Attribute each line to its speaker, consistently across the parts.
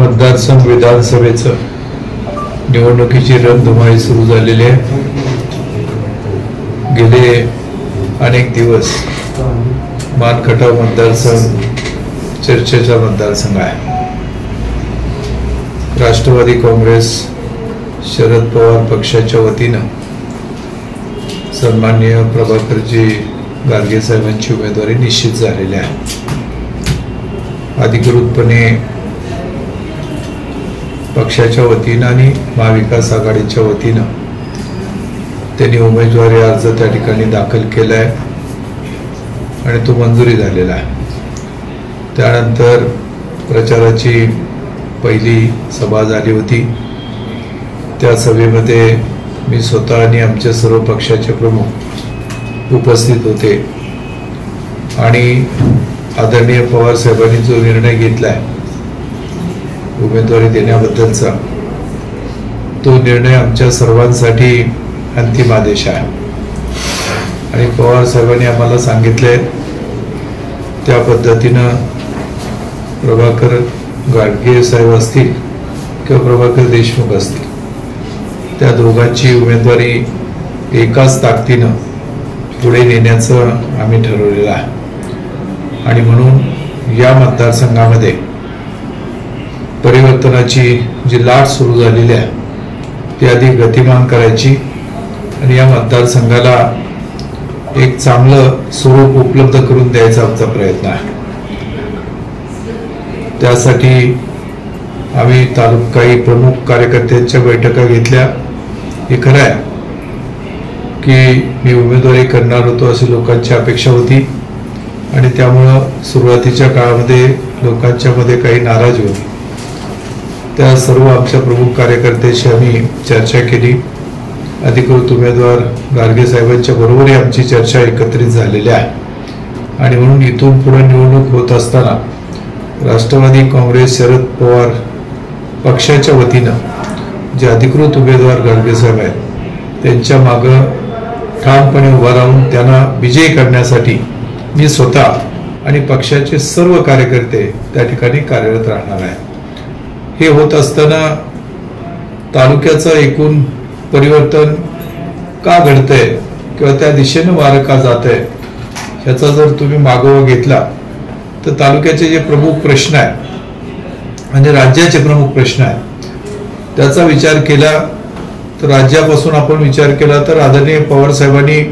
Speaker 1: मतदारसंघ विधानसभेचं निवडणुकीची रणधुमाळी सुरू झालेली आहे। गेले अनेक दिवस मानखटाव मतदारसंघ चर्चेचा मतदारसंघ आहे। राष्ट्रवादी काँग्रेस शरद पवार पक्षाच्या वतीनं सन्माननीय प्रभाकरजी गारगे साहेबांची उमेदवारी निश्चित झालेली आहे। अधिकृतपणे पक्षाच्या वतीनं आणि महाविकास आघाडीच्या वतीनं त्यांनी उमेदवारी अर्ज त्या ठिकाणी दाखल केला आहे आणि तो मंजुरी झालेला आहे। त्यानंतर प्रचाराची पहिली सभा झाली होती। त्या सभेमध्ये मी स्वतः आणि आमचे सर्व पक्षाचे प्रमुख उपस्थित होते आणि आदरणीय पवार साहेबांनी जो निर्णय घेतलाय उमेदवारी देण्याबद्दलचा, तो निर्णय आमच्या सर्वांसाठी अंतिम आदेश आहे आणि पवार साहेबांनी आम्हाला सांगितले त्या पद्धतीनं प्रभाकर गाडगे साहेब असतील किंवा प्रभाकर देशमुख असतील, त्या दोघांची उमेदवारी एकाच ताकदीनं पुढे नेण्याचं आम्ही ठरवलेलं आहे आणि म्हणून या मतदारसंघामध्ये परिवर्तनाची जी लाट सुरू झालेली आहे ती अधिक गतिमान करायची आणि या मतदारसंघाला एक चांगलं स्वरूप उपलब्ध करून द्यायचा आमचा प्रयत्न आहे। त्यासाठी आम्ही काही प्रमुख कार्यकर्त्यांच्या बैठका घेतल्या। हे खरं आहे की मी उमेदवारी करणार होतो अशी लोकांची अपेक्षा होती आणि त्यामुळं सुरुवातीच्या काळामध्ये लोकांच्या मध्ये काही नाराजी होती। त्या सर्व आमच्या प्रमुख कार्यकर्त्यांशी आम्ही चर्चा केली। अधिकृत उमेदवार गारगे साहेबांच्या बरोबरही आमची चर्चा एकत्रित झालेली आहे आणि म्हणून इथून पुढे निवडणूक होत असताना राष्ट्रवादी काँग्रेस शरद पवार पक्षाच्या वतीनं जे अधिकृत उमेदवार गारगे साहेब आहेत त्यांच्या मागं ठामपणे उभा राहून त्यांना विजयी करण्यासाठी मी स्वतः आणि पक्षाचे सर्व कार्यकर्ते त्या ठिकाणी कार्यरत राहणार आहे। हे होत असताना तालुक्याचं एकूण परिवर्तन का घडतंय किंवा त्या दिशेनं वारं का जातंय ह्याचा जर तुम्ही मागोवा घेतला तर तालुक्याचे जे प्रमुख प्रश्न आहेत आणि राज्याचे प्रमुख प्रश्न आहेत त्याचा विचार केला तर राज्यापासून आपण विचार केला तर आदरणीय पवार साहेबांनी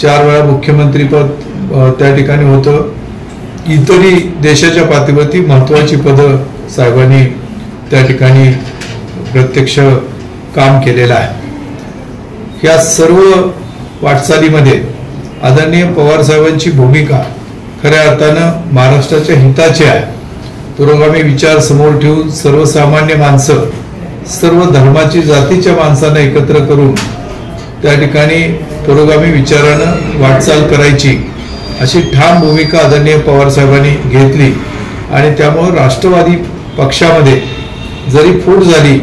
Speaker 1: 4 वेळा मुख्यमंत्रीपद त्या ठिकाणी होतं। इतरही देशाच्या पातळीवरती महत्त्वाची पदं साहेबांनी त्या ठिकाणी प्रत्यक्ष काम केलेलं आहे। या सर्व वाटचालीमध्ये आदरणीय पवार साहेबांची भूमिका खऱ्या अर्थानं महाराष्ट्राच्या हिताची आहे। पुरोगामी विचार समोर ठेवून सर्वसामान्य माणसं, सर्व धर्माची जातीच्या माणसांना एकत्र करून त्या ठिकाणी पुरोगामी विचारानं वाटचाल करायची अशी ठाम भूमिका आदरणीय पवार साहेबांनी घेतली आणि त्यामुळे राष्ट्रवादी पक्षामध्ये जरी फूट झाली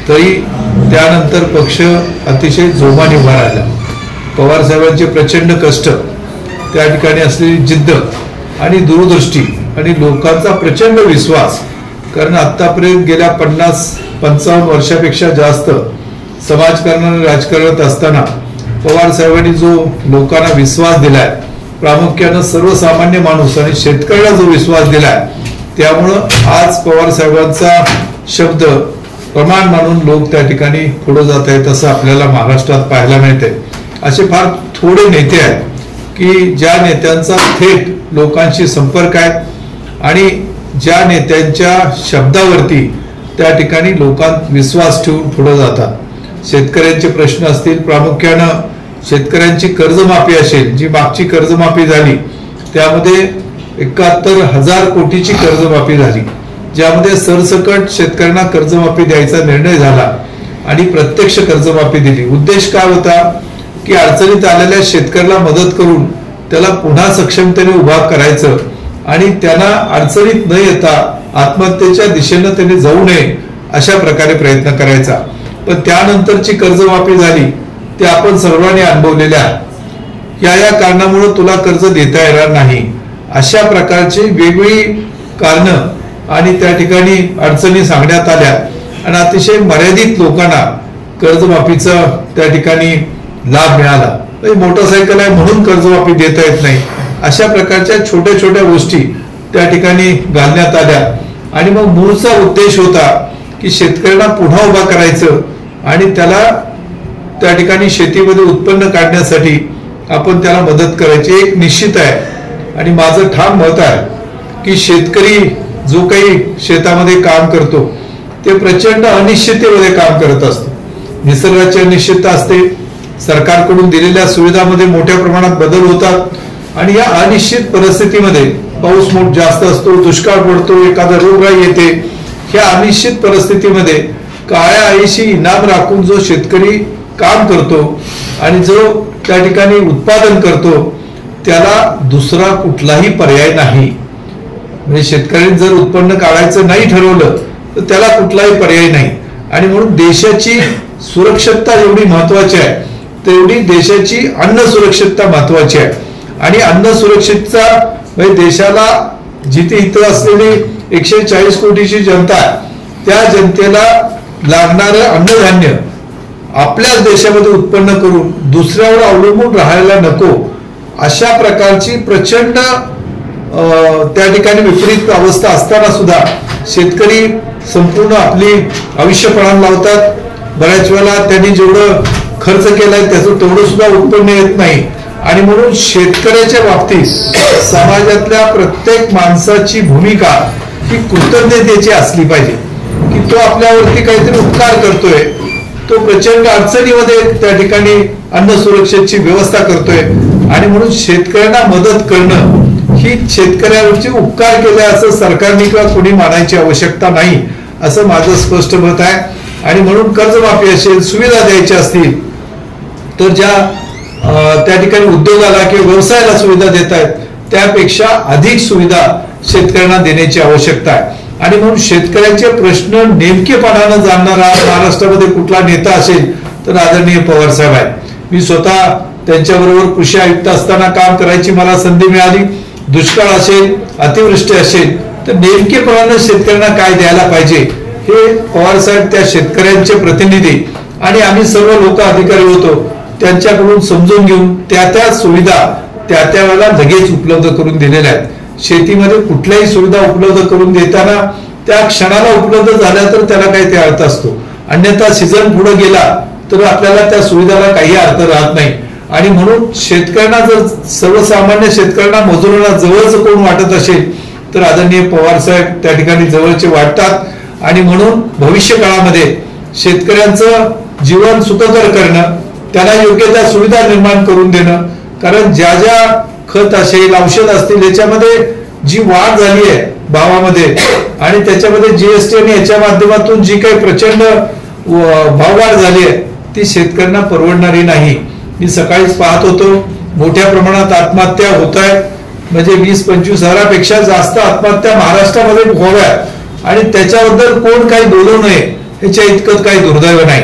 Speaker 1: तरी त्यानंतर पक्ष अतिशय जोमाने उभा राहिला। पवार साहेबांचे प्रचंड कष्ट, त्या ठिकाणी असलेली जिद्द आणि दूरदृष्टी आणि लोकांचा प्रचंड विश्वास, कारण आतापर्यंत गेल्या 50-55 वर्षापेक्षा जास्त समाजकारणाने राजकारणात असताना पवार साहेबांनी जो लोकांना विश्वास दिलाय, प्रामुख्यानं सर्वसामान्य माणूस आणि शेतकऱ्याला जो विश्वास दिलाय, त्यामुळं आज पवार साहेबांचा शब्द प्रमाण मानून लोक त्या ठिकाणी पुढे जात आहेत असं आपल्याला महाराष्ट्रात पाहायला मिळते। असे फार थोडे नेते आहेत की ज्या नेत्यांचा थेट लोकांशी संपर्क आहे आणि ज्या नेत्यांच्या शब्दावरती त्या ठिकाणी लोकांत विश्वास ठेवून पुढे जातात। शेतकऱ्यांचे प्रश्न असतील, प्रामुख्यानं शेतकऱ्यांची कर्जमाफी असेल, जी मागची कर्जमाफी झाली त्यामध्ये 71,000 कोटीची कर्जमाफी झाली, ज्यामध्ये सरसकट शेतकऱ्यांना कर्जमाफी द्यायचा निर्णय झाला आणि प्रत्यक्ष कर्जमाफी दिली। उद्देश काय होता की अडचणीत आलेल्या शेतकऱ्याला मदत करून त्याला पुन्हा सक्षमतेने उभा करायचं आणि त्यांना अडचणीत न येता आत्महत्येच्या दिशेनं त्यांनी जाऊ नये अशा प्रकारे प्रयत्न करायचा। पण त्यानंतरची कर्जमाफी झाली ते आपण सर्वांनी अनुभवलेले आहे। या कारणामुळे तुला कर्ज देता येणार नाही अशा प्रकारची वेगवेगळी कारणं आणि त्या ठिकाणी अडचणी सांगण्यात आल्या आणि अतिशय मर्यादित लोकांना कर्जमाफीचा त्या ठिकाणी लाभ मिळाला. मोटरसायकल आहे म्हणून कर्जमाफी देता येत नाही, अशा प्रकारच्या छोट्या छोट्या गोष्टी त्या ठिकाणी घालण्यात आल्या. आणि मग मूळचा उद्देश होता की शेतकऱ्यांना पुन्हा उभा करायचं आणि त्याला त्या ठिकाणी शेतीमध्ये उत्पन्न काढण्यासाठी आपण त्याला मदत करायची. एक निश्चित आहे आणि माझं ठाम मत आहे की शेतकरी जो काही शेतामध्ये काम करतो ते प्रचंड अनिश्चिततेमध्ये काम करत असतो. निसर्गाची अनिश्चितता असते, सरकारकडून दिलेल्या सुविधामध्ये मोठ्या प्रमाणात बदल होतात आणि या अनिश्चित परिस्थितीमध्ये पाऊस जास्त असतो, दुष्काळ पडतो, एखादा रोगराई येते. ह्या अनिश्चित परिस्थितीमध्ये काळ्या आईशी इनाम राखून जो शेतकरी काम करतो आणि जो त्या ठिकाणी उत्पादन करतो त्याला दुसरा कुठलाही पर्याय नाही. म्हणजे शेतकऱ्यांनी जर उत्पन्न काढायचं नाही ठरवलं तर त्याला कुठलाही पर्याय नाही. आणि म्हणून देशाची सुरक्षितता जेवढी महत्वाची आहे तेवढी देशाची अन्न सुरक्षितता महत्वाची आहे. आणि अन्न सुरक्षितता म्हणजे देशाला जिथे इथं असलेली 140 कोटीची जनता आहे त्या जनतेला लागणारं अन्नधान्य आपल्याच देशामध्ये उत्पन्न करून दुसऱ्यावर अवलंबून राहायला नको, अशा प्रकारची प्रचंड त्या ठिकाणी विपरीत अवस्था असताना सुद्धा शेतकरी संपूर्ण आपली आयुष्य पणाला लावतात. बऱ्याच वेळेला त्यांनी जेवढं खर्च केलाय त्याचं तेवढं सुद्धा उत्पन्न येत नाही. आणि म्हणून शेतकऱ्याच्या बाबतीत समाजातल्या प्रत्येक माणसाची भूमिका ही कृतज्ञतेची असली पाहिजे की तो आपल्यावरती काहीतरी उपकार करतोय, तो प्रचंड अडचणीमध्ये त्या ठिकाणी अन्न सुरक्षेची व्यवस्था करतोय. आणि म्हणून शेतकऱ्यांना मदत करणं ही शेतकऱ्यांवरची उपकार केले असं सरकारने किंवा कोणी मानायची आवश्यकता नाही, असं माझं स्पष्ट मत आहे. आणि म्हणून कर्जमाफी असेल, सुविधा द्यायच्या असतील तर ज्या त्या ठिकाणी उद्योगाला किंवा व्यवसायाला सुविधा देत आहेत त्यापेक्षा अधिक सुविधा शेतकऱ्यांना देण्याची आवश्यकता आहे. आणि म्हणून शेतकऱ्यांचे प्रश्न नेमकेपणानं जाणणारा महाराष्ट्रामध्ये कुठला नेता असेल तर आदरणीय पवार साहेब आहेत. मी स्वतः त्यांच्याबरोबर कृषी आयुक्त असताना काम करायची मला संधी मिळाली. दुष्काळ असेल, अतिवृष्टी असेल तर नेमकेपणानं शेतकऱ्यांना काय द्यायला पाहिजे हे पवार साहेब त्या शेतकऱ्यांचे प्रतिनिधी आणि आम्ही सर्व लोक अधिकारी होतो त्यांच्याकडून समजून घेऊन त्या सुविधा त्या वेळेला लगेच उपलब्ध करून दिलेल्या आहेत. शेतीमध्ये कुठल्याही सुविधा उपलब्ध करून देताना त्या क्षणाला उपलब्ध झाल्या तर त्याला काही ते अर्थ असतो, अन्यथा सीझन पुढे गेला तर आपल्याला त्या सुविधाला काही अर्थ राहत नाही. आणि म्हणून शेतकऱ्यांना जर सर्वसामान्य शेतकऱ्यांना मजुरांना जवळच कोण वाटत असेल तर आदरणीय पवार साहेब त्या ठिकाणी जवळचे वाटतात. आणि म्हणून भविष्य काळामध्ये शेतकऱ्यांचं जीवन सुखकर करणं, त्यांना योग्य त्या सुविधा निर्माण करून देणं, कारण ज्या ज्या खत असेल, औषध असतील याच्यामध्ये जी वाढ झाली आहे भावामध्ये आणि त्याच्यामध्ये जीएसटी आणि याच्या माध्यमातून जी काही प्रचंड भाववाढ झाली आहे ती शेतकऱ्यांना परवडणारी नाही. मी सकाळीच पाहत होतो मोठ्या प्रमाणात आत्महत्या होत आहेत, म्हणजे 20-25 हजारापेक्षा जास्त आत्महत्या महाराष्ट्रामध्ये व्हाव्यात आणि त्याच्याबद्दल कोण काही बोलू नये ह्याच्या इतकं काही दुर्दैव नाही.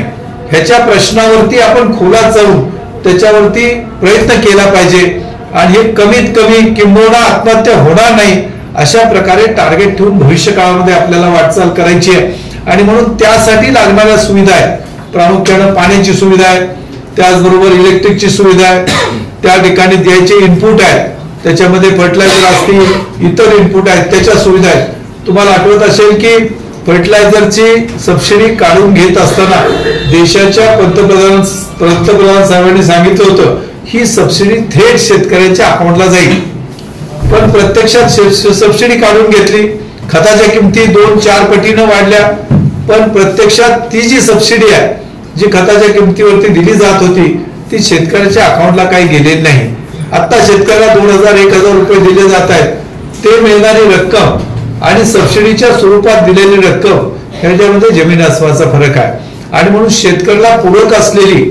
Speaker 1: ह्याच्या प्रश्नावरती आपण खोलात जाऊन त्याच्यावरती प्रयत्न केला पाहिजे आणि हे कमीत कमी किंबहुना आत्महत्या होणार नाही अशा प्रकारे टार्गेट ठेवून भविष्य काळामध्ये आपल्याला वाटचाल करायची आहे. आणि म्हणून त्यासाठी लागणाऱ्या सुविधा आहेत, प्रामुख्याने पाण्याची सुविधा आहे, त्याचबरोबर इलेक्ट्रिकची सुविधा आहे, त्या ठिकाणी द्यायचे इनपुट आहेत, त्याच्यामध्ये फर्टिलायझर असतील, इतर इनपुट आहेत, त्याच्या सुविधा आहेत. तुम्हाला आठवत असेल की फर्टिलायझरची सबसिडी काढून घेत असताना देशाच्या पंतप्रधान साहेबांनी सांगितलं होतं ही सबसिडी थेट शेतकऱ्यांच्या अकाउंटला जाईल, पण प्रत्यक्षात सबसिडी काढून घेतली. खताच्या किमती 2-4 पटीनं वाढल्या, पण प्रत्यक्षात ती जी सबसिडी आहे जी खताच्या किमतीवरती दिली जात होती ती शेतकऱ्याच्या अकाउंटला काही गेलेली नाही. आता शेतकऱ्याला 2000-1000 रुपये दिले जात आहेत, ते मिळणारी रक्कम आणि सबसिडीच्या स्वरूपात दिलेली रक्कम ह्याच्यामध्ये जमीन आसमानाचा फरक आहे. आणि म्हणून शेतकऱ्याला पूरक असलेली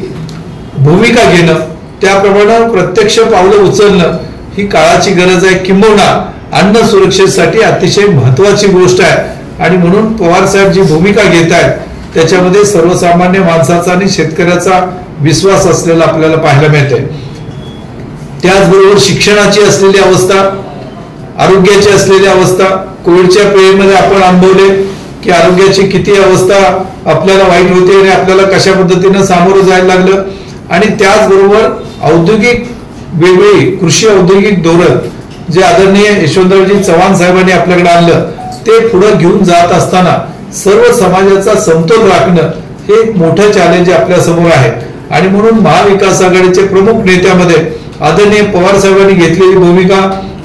Speaker 1: भूमिका घेणं, त्याप्रमाणे प्रत्यक्ष पावलं उचलणं ही काळाची गरज आहे, किंबहुना अन्न सुरक्षेसाठी अतिशय महत्वाची गोष्ट आहे. आणि म्हणून पवार साहेब जी भूमिका घेत आहेत त्याच्यामध्ये सर्वसामान्य माणसाचा आणि शेतकऱ्याचा विश्वास असलेला आपल्याला पाहायला मिळते. त्याचबरोबर शिक्षणाची असलेली अवस्था, आरोग्याची असलेली अवस्था कोविडच्या पिरियडमध्ये आपण अनुभवले की आरोग्याची किती अवस्था आपल्याला वाईट होते आणि आपल्याला कशा पद्धतीनं सामोरं जायला लागलं. आणि त्याचबरोबर औद्योगिक वेगवेगळी कृषी औद्योगिक धोरण जे आदरणीय यशवंतरावजी चव्हाण साहेबांनी आपल्याकडे आणलं ते पुढे घेऊन जात असताना सर्व समाजाचा समतोल राखणं हे एक मोठं चॅलेंज आपल्या समोर आहे. आणि म्हणून महाविकास आघाडीचे प्रमुख नेत्यामध्ये आदरणीय पवार साहेबांनी घेतलेली भूमिका,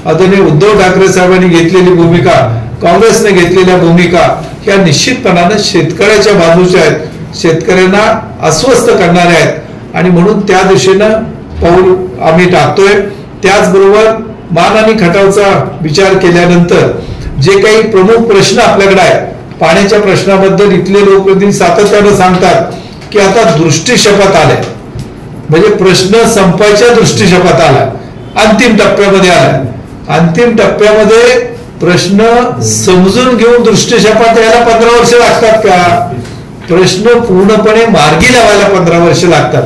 Speaker 1: आदरणीय उद्धव ठाकरे साहेबांनी घेतलेली भूमिका, काँग्रेसने घेतलेल्या भूमिका ह्या निश्चितपणाने शेतकऱ्याच्या बाजूच्या आहेत, शेतकऱ्यांना अस्वस्थ करणाऱ्या आहेत. आणि म्हणून त्या दिशेनं पाऊल आम्ही टाकतोय. त्याचबरोबर मान आणि खटावचा विचार केल्यानंतर जे काही प्रमुख प्रश्न आपल्याकडे आहेत पाण्याच्या प्रश्नाबद्दल इथले लोकप्रतिनिधी सातत्यानं सांगतात की आता दृष्टीशपथ आले, म्हणजे प्रश्न संपायच्या दृष्टीशपथ आला, अंतिम टप्प्यामध्ये आला. अंतिम टप्प्यामध्ये प्रश्न समजून घेऊन दृष्टीशपथ यायला 15 वर्ष लागतात का? प्रश्न पूर्णपणे मार्गी लावायला 15 वर्ष लागतात.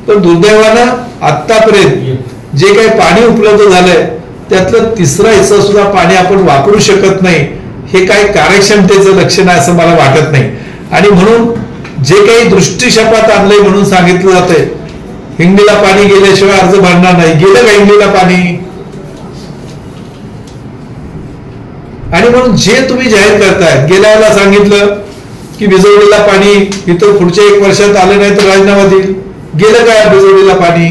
Speaker 1: पण दुर्दैवानं आतापर्यंत जे काही पाणी उपलब्ध झालंय त्यातलं तिसरा हिस्सा सुद्धा पाणी आपण वापरू शकत नाही. हे काही कार्यक्षमतेचं लक्षण आहे असं मला वाटत नाही. आणि म्हणून जे काही दृष्टीशपथ आणलंय म्हणून सांगितलं जातंय हिंगणीला पाणी गेल्याशिवाय अर्ज भरणार नाही. गेलं का हिंगणीला पाणी? आणि म्हणून जे तुम्ही जाहीर करताय, गेल्या वेळेला सांगितलं की बिजवडीला पाणी इथं पुढच्या 1 वर्षात आलं नाही तर राजीनामा देईल. गेलं काय बिजवडीला पाणी?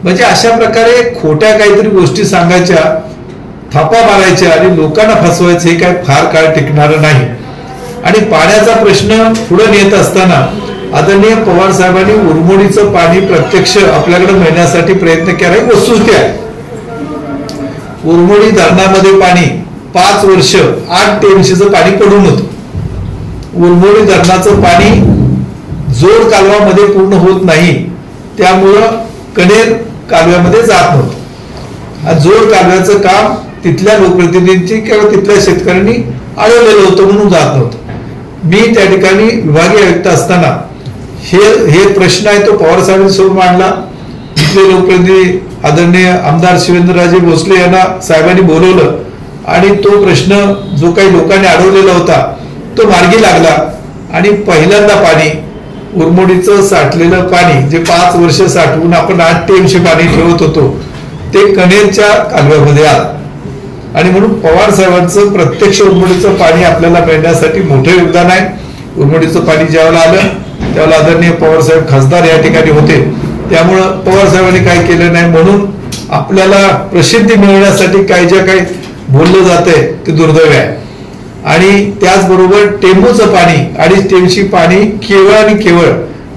Speaker 1: म्हणजे अशा प्रकारे खोट्या काहीतरी गोष्टी सांगायच्या, थापा मारायच्या आणि लोकांना फसवायचं हे काय फार काळ टिकणारं नाही. आणि पाण्याचा प्रश्न पुढे नेत असताना आदरणीय पवार साहेबांनी उरमोडीचं पाणी प्रत्यक्ष आपल्याकडे मिळण्यासाठी प्रयत्न केला. ही वस्तुस्थिती आहे. उरमोडी धरणामध्ये पाणी 5 वर्ष 8 टीएमसीचं पाणी पडून होतं. उरमोडी धरणाचं पाणी जोड कालव्यामध्ये पूर्ण होत नाही, त्यामुळं कनेर कालव्यामध्ये जात नव्हतं. जोड कालव्याचं काम तिथल्या लोकप्रतिनिधींची किंवा तिथल्या शेतकऱ्यांनी अडवलेलं होतं म्हणून जात नव्हतं. मी त्या ठिकाणी विभागीय आयुक्त असताना हे प्रश्न आहे तो पवार साहेबांसमोर मांडला. तिथले लोकप्रतिनिधी आदरणीय आमदार शिवेंद्रराजे भोसले यांना साहेबांनी बोलवलं आणि तो प्रश्न जो काही लोकांनी अडवलेला होता तो मार्गी लागला. आणि पहिल्यांदा पाणी उरमोडीचं साठलेलं पाणी जे 5 वर्ष साठवून आपण 8 टीएमसी पाणी ठेवत होतो ते कनेरच्या कालव्यामध्ये आलं. आणि म्हणून पवार साहेबांचं प्रत्यक्ष उरमोडीचं पाणी आपल्याला मिळण्यासाठी मोठं योगदान आहे. उरमोडीचं पाणी ज्यावेळेला आलं त्यावेळेला आदरणीय पवार साहेब खासदार या ठिकाणी होते, त्यामुळं पवार साहेबांनी काय केलं नाही. म्हणून आपल्याला प्रसिद्धी मिळवण्यासाठी काय जे काही बोललं जातंय ते दुर्दैव आहे. आणि त्याचबरोबर टेंबूचं पाणी 2.5 टीएमसी पाणी केवळ आणि केवळ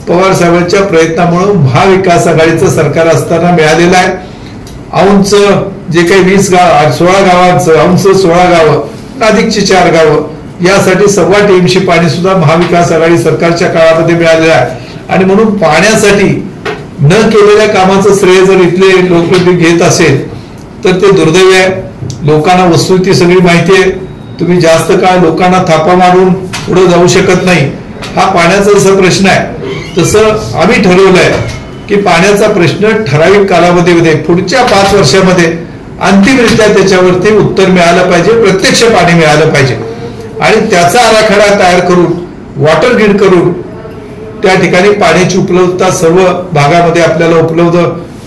Speaker 1: पवार साहेबांच्या प्रयत्नामुळे महाविकास आघाडीचं सरकार असताना मिळालेलं आहे. औंधचं जे काही 16 गावांचं औंधचं 16 गावं, नाशिकची 4 गावं यासाठी 1.25 टीएमसी पाणी सुद्धा महाविकास आघाडी सरकारच्या काळामध्ये मिळालेलं आहे. आणि म्हणून पाण्यासाठी न केलेल्या कामाचं श्रेय जर इथले लोकप्रतिनिधी घेत असेल तर ते दुर्दैव आहे. लोकांना वस्तुस्थिती सगळी माहिती आहे. तुम्ही जास्त काळ लोकांना थापा मारून पुढे जाऊ शकत नाही. हा पाण्याचा जसा प्रश्न आहे तसं आम्ही ठरवलंय की पाण्याचा प्रश्न ठराविक कालावधीमध्ये पुढच्या 5 वर्षामध्ये अंतिमरित्या त्याच्यावरती उत्तर मिळालं पाहिजे, प्रत्यक्ष पाणी मिळालं पाहिजे. आणि त्याचा आराखडा तयार करून वॉटर ग्रीड करून त्या ठिकाणी पाण्याची उपलब्धता सर्व भागामध्ये आपल्याला उपलब्ध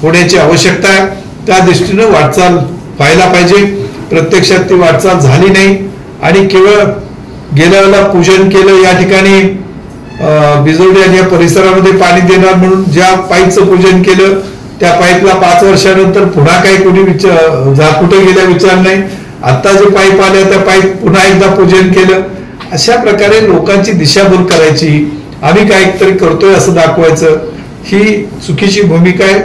Speaker 1: होण्याची आवश्यकता आहे. त्या दृष्टीनं वाटचाल व्हायला पाहिजे. प्रत्यक्षात ती वाटचाल झाली नाही आणि केवळ गेल्या वेळेला पूजन केलं या ठिकाणी बिजवडी आणि या परिसरामध्ये पाणी देणार म्हणून ज्या पाईपचं पूजन केलं त्या पाईपला 5 वर्षानंतर पुन्हा काही कोणी कुठे गेल्या विचार नाही. आता जे पाईप आल्या त्या पाईप पुन्हा एकदा पूजन केलं. अशा प्रकारे लोकांची दिशाभूल करायची, आम्ही काहीतरी करतोय असं दाखवायचं, ही चुकीची भूमिका आहे.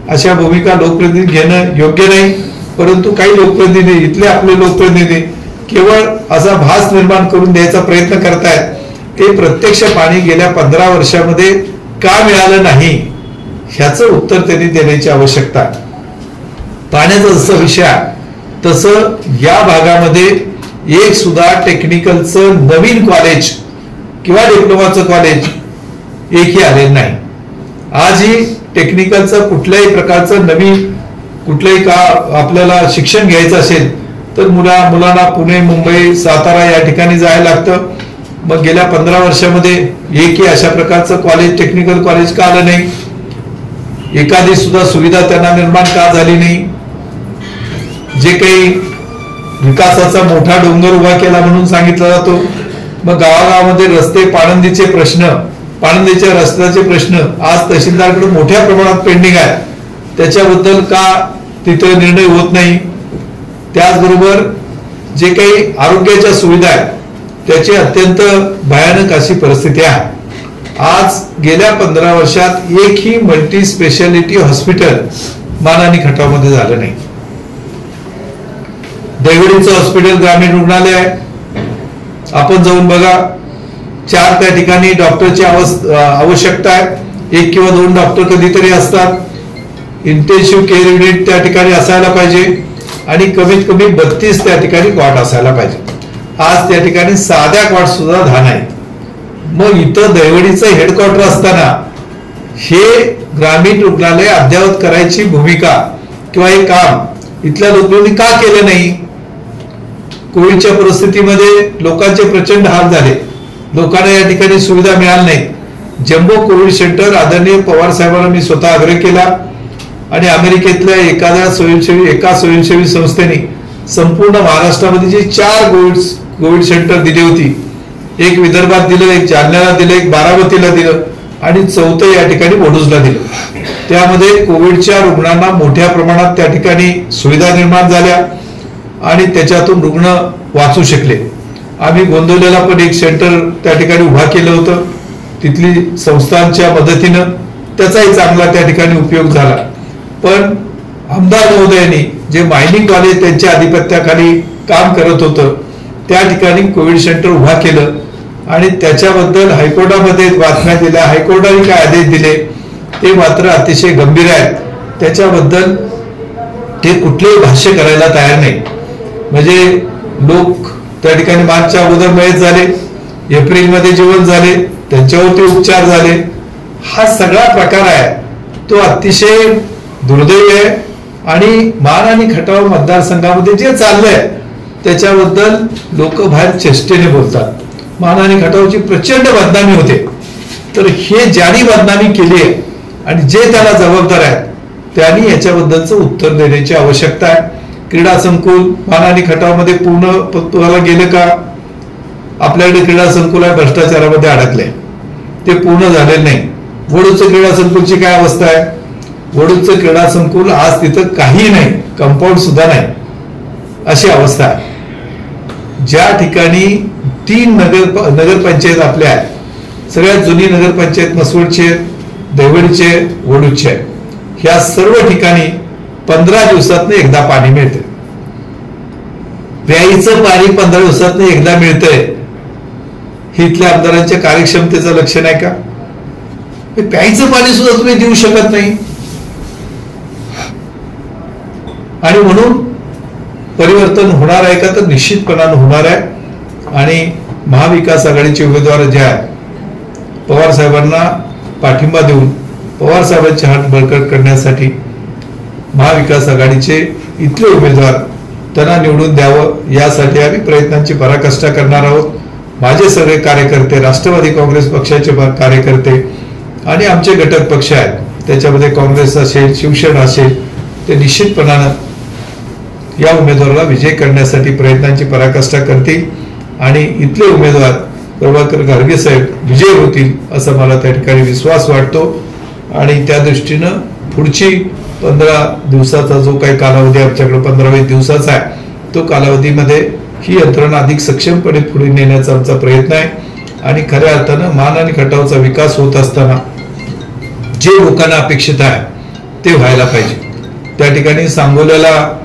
Speaker 1: अशा भूमिका लोकप्रतिनिधी घेणं योग्य नाही. परंतु काही लोकप्रतिनिधी इथले आपले लोकप्रतिनिधी केवळ असा भास निर्माण करून द्यायचा प्रयत्न करतायत. ते प्रत्यक्ष पाणी गेल्या 15 वर्षामध्ये का मिळालं नाही ह्याचं उत्तर त्यांनी देण्याची आवश्यकता आहे. पाण्याचा जसा विषय आहे तसं या भागामध्ये एक सुद्धा टेक्निकलचं नवीन कॉलेज किंवा डिप्लोमाचं कॉलेज एकही आलेलं नाही. आजही टेक्निकलचं कुठल्याही प्रकारचं नवीन कुठलंही का आपल्याला शिक्षण घ्यायचं असेल तर मुलांना पुणे, मुंबई, सातारा या ठिकाणी जायला लागतं. मग गेल्या 15 वर्षामध्ये एकही अशा प्रकारचं कॉलेज, टेक्निकल कॉलेज का आलं नाही? एखादी सुद्धा सुविधा त्यांना निर्माण का झाली नाही? जे काही विकासाचा मोठा डोंगर उभा केला म्हणून सांगितला जातो, मग गावागावामध्ये रस्ते, पाणंदीच्या रस्त्याचे प्रश्न आज तहसीलदारकडे मोठ्या प्रमाणात पेंडिंग आहे. त्याच्याबद्दल का तिथे निर्णय होत नाही? त्याचबरोबर जे काही आरोग्याच्या सुविधा आहेत त्याची अत्यंत भयानक अशी परिस्थिती आहे. आज गेल्या 15 वर्षात एकही मल्टी स्पेशालिटी हॉस्पिटल मान आणि खटावमध्ये झालं नाही. देवडीचं हॉस्पिटल ग्रामीण रुग्णालय आहे, आपण जाऊन बघा. 4 त्या ठिकाणी डॉक्टरची आवश्यकता आहे. 1 किंवा 2 डॉक्टर कधीतरी असतात. इंटेन्सिव्ह केअर युनिट त्या ठिकाणी असायला पाहिजे आणि कमीत कमी 32 त्या ठिकाणी कॉट असायला पाहिजे. आज त्या ठिकाणी साध्या कॉट सुद्धा 10 नाही. मग इथं दैवडीचं हेडक्वार्टर असताना हे ग्रामीण रुग्णालय अद्ययावत करायची भूमिका किंवा हे काम इथल्या लोकांनी का केलं नाही? कोविडच्या परिस्थितीमध्ये लोकांचे प्रचंड हाल झाले, लोकांना या ठिकाणी सुविधा मिळाली नाही. जम्बो कोविड सेंटर आदरणीय पवार साहेबांना मी स्वतः आग्रह केला आणि अमेरिकेतल्या एका स्वयंसेवी संस्थेने संपूर्ण महाराष्ट्रामध्ये जे 4 कोविड सेंटर दिली होती, एक विदर्भात दिलं, एक जालन्याला दिलं, एक बारामतीला दिलं आणि 4थं या ठिकाणी वडूजला दिलं. त्यामध्ये कोविडच्या रुग्णांना मोठ्या प्रमाणात त्या ठिकाणी सुविधा निर्माण झाल्या आणि त्याच्यातून रुग्ण वाचू शकले. आम्ही गोंदवलेला पण एक सेंटर त्या ठिकाणी उभा केलं होतं, तिथली संस्थांच्या मदतीनं त्याचाही चांगला त्या ठिकाणी उपयोग झाला. पण आमदार महोदयांनी जे मायनिंग वाले त्यांच्या आधिपत्याखाली काम करत होतं त्या ठिकाणी कोविड सेंटर उभा केलं आणि त्याच्याबद्दल हायकोर्टामध्ये बातम्या दिल्या. हायकोर्टाने काय आदेश दिले ते मात्र अतिशय गंभीर आहेत. त्याच्याबद्दल ते कुठलेही भाष्य करायला तयार नाही. म्हणजे लोक त्या ठिकाणी मार्चच्या अगोदर मयत झाले, एप्रिलमध्ये जीवन झाले, त्यांच्यावरती उपचार झाले. हा सगळा प्रकार आहे तो अतिशय दुर्दैवी आहे आणि मान आणि खटाव मतदारसंघामध्ये जे चाललंय त्याच्याबद्दल लोक बाहेर चेष्टेने बोलतात. मान आणि खटावची प्रचंड बदनामी होते. तर हे ज्यांनी बदनामी केली आहे आणि जे त्याला जबाबदार आहेत त्यांनी याच्याबद्दलचं उत्तर देण्याची आवश्यकता आहे. क्रीडा संकुल मान आणि खटावमध्ये पूर्ण गेलं का? आपल्याकडे क्रीडा संकुल आहे, भ्रष्टाचारामध्ये अडकले, ते पूर्ण झालेलं नाही. वडूजचं क्रीडा संकुलची काय अवस्था आहे? वडूजचं क्रीडा संकुल आज तिथं काही नाही, कंपाऊंड सुद्धा नाही, अशी अवस्था आहे. ज्या ठिकाणी 3 नगरपंचायत आपल्या आहेत, सगळ्यात जुनी नगरपंचायत मसवडची, देवडीचे, वडूजचे, ह्या सर्व ठिकाणी 15 दिवसातनं एकदा पाणी मिळते. प्यायचं पाणी 15 दिवसातनं एकदा मिळतंय, हे इथल्या आमदारांच्या कार्यक्षमतेचं लक्षण आहे का? प्यायचं पाणी सुद्धा तुम्ही देऊ शकत नाही. आणि म्हणून परिवर्तन होणार आहे का? तर निश्चितपणानं होणार आहे. आणि महाविकास आघाडीचे उमेदवार जे आहेत पवार साहेबांना पाठिंबा देऊन पवार साहेबांचे हात बळकट करण्यासाठी महाविकास आघाडीचे इथले उमेदवार त्यांना निवडून द्यावं यासाठी आम्ही प्रयत्नांची पराकाष्ठा करणार आहोत. माझे सगळे कार्यकर्ते, राष्ट्रवादी काँग्रेस पक्षाचे कार्यकर्ते आणि आमचे घटक पक्ष आहेत, त्याच्यामध्ये काँग्रेस असेल, शिवसेना असेल, ते निश्चितपणानं या उमेदवाराला विजय करण्यासाठी प्रयत्नांची पराकाष्ठा करतील आणि इथले उमेदवार प्रभाकर घारगे साहेब विजय होतील असं मला त्या ठिकाणी विश्वास वाटतो. आणि त्या दृष्टीनं पुढची 15 दिवसाचा जो काही कालावधी आमच्याकडे 15-20 दिवसाचा आहे, तो कालावधीमध्ये ही यंत्रणा अधिक सक्षमपणे पुढे नेण्याचा आमचा प्रयत्न आहे. आणि खऱ्या अर्थानं मान आणि खटावचा विकास होत असताना जे लोकांना अपेक्षित आहे ते व्हायला पाहिजे. त्या ठिकाणी सांगोल्याला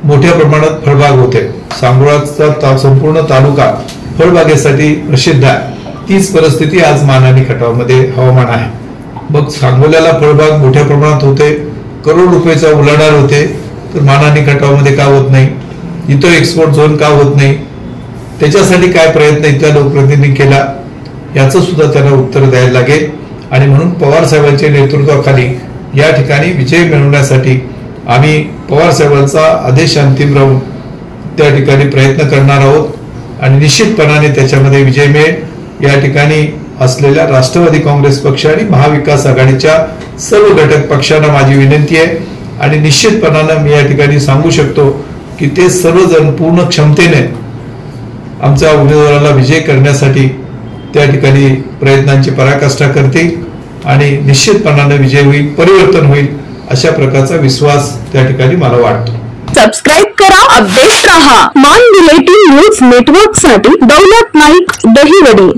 Speaker 1: मोठ्या प्रमाणात फळबाग होते. सांगोळाचा संपूर्ण तालुका फळबागेसाठी प्रसिद्ध आहे. तीच परिस्थिती आज मान आणि खटावमध्ये हवामान आहे. मग सांगोल्याला फळबाग मोठ्या प्रमाणात होते, करोड रुपयाचा उलाढाल होते, तर मान आणि खटावमध्ये का होत नाही? इथं एक्सपोर्ट झोन का होत नाही? त्याच्यासाठी काय प्रयत्न इथल्या लोकप्रतिनिधींनी केला याचं सुद्धा त्यांना उत्तर द्यायला लागेल. आणि म्हणून पवार साहेबांच्या नेतृत्वाखाली या ठिकाणी विजय मिळवण्यासाठी आम्ही पवार साहेबांचा आदेश अंतिम राहून त्या ठिकाणी प्रयत्न करणार आहोत आणि निश्चितपणाने त्याच्यामध्ये विजय मिळेल। या ठिकाणी असलेल्या राष्ट्रवादी काँग्रेस पक्ष आणि महाविकास आघाडीच्या सर्व घटक पक्षांना माझी विनंती आहे आणि निश्चितपणाने मी या ठिकाणी सांगू शकतो की ते सर्वजण पूर्ण क्षमतेने आमच्या उमेदवाराला विजय करण्यासाठी त्या ठिकाणी प्रयत्नांची पराकाष्ठा करतील आणि निश्चितपणाने विजय होईल, परिवर्तन होईल अशा प्रकारचा विश्वास त्या ठिकाणी मला वाटतो।
Speaker 2: सबस्क्राइब करा, अपडेट रहा। मान रिलेटिव्ह न्यूज नेटवर्क साठी दौलत नाईक, दहिवडी।